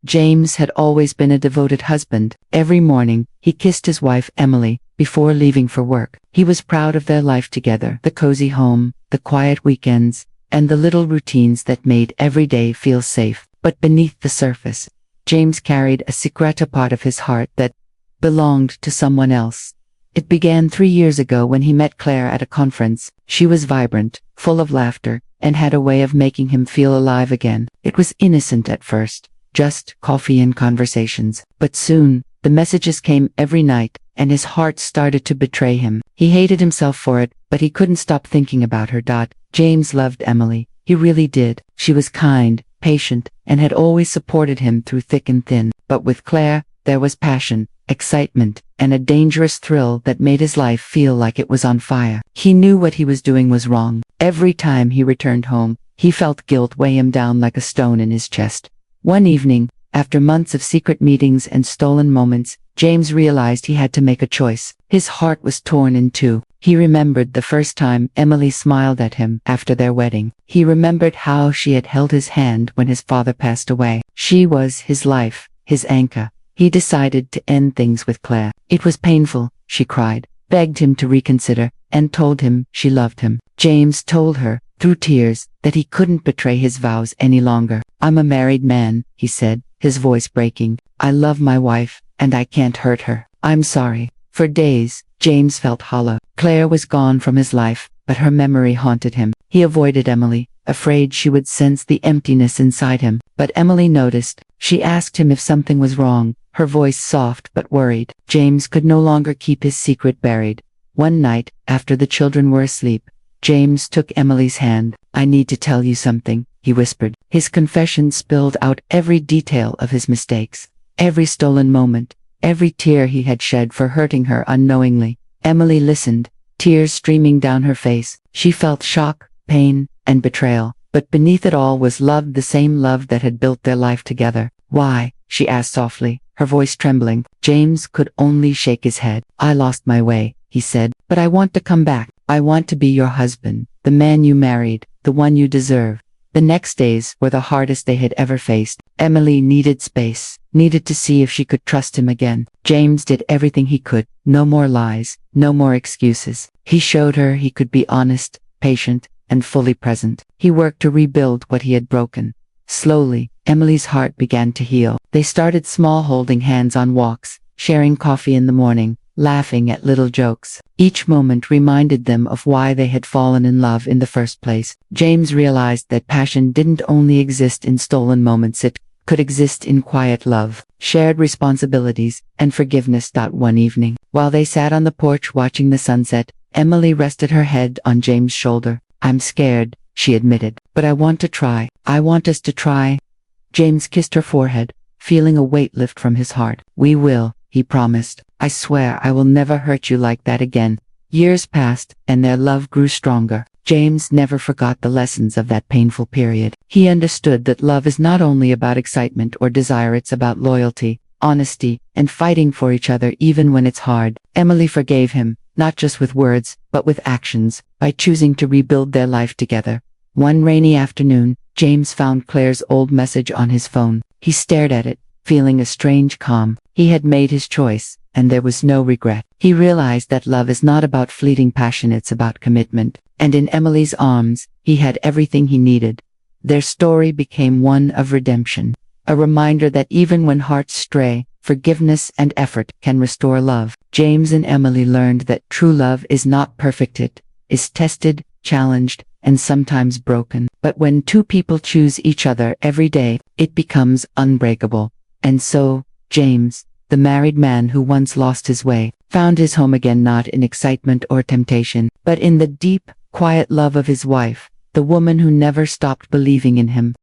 James had always been a devoted husband. Every morning, he kissed his wife Emily before leaving for work. He was proud of their life together, the cozy home, the quiet weekends, and the little routines that made every day feel safe. But beneath the surface, James carried a secret, a part of his heart that belonged to someone else. It began 3 years ago when he met Clara at a conference. She was vibrant, full of laughter, and had a way of making him feel alive again. It was innocent at first, just coffee and conversations. But soon, the messages came every night, and his heart started to betray him. He hated himself for it, but he couldn't stop thinking about her. James loved Emily. He really did. She was kind, patient, and had always supported him through thick and thin. But with Claire, there was passion, excitement, and a dangerous thrill that made his life feel like it was on fire. He knew what he was doing was wrong. Every time he returned home, he felt guilt weigh him down like a stone in his chest. One evening, after months of secret meetings and stolen moments, James realized he had to make a choice. His heart was torn in two. He remembered the first time Emily smiled at him after their wedding. He remembered how she had held his hand when his father passed away. She was his life, his anchor. He decided to end things with Claire. It was painful, she cried, begged him to reconsider, and told him she loved him. James told her, through tears, that he couldn't betray his vows any longer. "I'm a married man," he said, his voice breaking. "I love my wife, and I can't hurt her. I'm sorry." For days, James felt hollow. Claire was gone from his life, but her memory haunted him. He avoided Emily, afraid she would sense the emptiness inside him. But Emily noticed. She asked him if something was wrong, her voice soft but worried. James could no longer keep his secret buried. One night, after the children were asleep, James took Emily's hand. "I need to tell you something," he whispered. His confession spilled out every detail of his mistakes, every stolen moment, every tear he had shed for hurting her unknowingly. Emily listened, tears streaming down her face. She felt shock, pain, and betrayal. But beneath it all was love, the same love that had built their life together. "Why?" she asked softly, her voice trembling. James could only shake his head. "I lost my way," he said, "but I want to come back. I want to be your husband, the man you married, the one you deserve." The next days were the hardest they had ever faced. Emily needed space, needed to see if she could trust him again. James did everything he could. No more lies, no more excuses. He showed her he could be honest, patient, and fully present. He worked to rebuild what he had broken. Slowly, Emily's heart began to heal. They started small, holding hands on walks, sharing coffee in the morning, laughing at little jokes. Each moment reminded them of why they had fallen in love in the first place. James realized that passion didn't only exist in stolen moments, it could exist in quiet love, shared responsibilities, and forgiveness. One evening, while they sat on the porch watching the sunset, Emily rested her head on James' shoulder. "I'm scared," she admitted, "but I want to try. I want us to try." James kissed her forehead, feeling a weight lift from his heart. "We will," he promised. "I swear I will never hurt you like that again." Years passed, and their love grew stronger. James never forgot the lessons of that painful period. He understood that love is not only about excitement or desire, it's about loyalty, honesty, and fighting for each other even when it's hard. Emily forgave him, not just with words, but with actions, by choosing to rebuild their life together. One rainy afternoon, James found Claire's old message on his phone. He stared at it, feeling a strange calm. He had made his choice, and there was no regret. He realized that love is not about fleeting passion, it's about commitment. And in Emily's arms, he had everything he needed. Their story became one of redemption, a reminder that even when hearts stray, forgiveness and effort can restore love. James and Emily learned that true love is not perfect, it is tested, challenged, and sometimes broken. But when two people choose each other every day, it becomes unbreakable. And so, James, the married man who once lost his way, found his home again, not in excitement or temptation, but in the deep, quiet love of his wife, the woman who never stopped believing in him.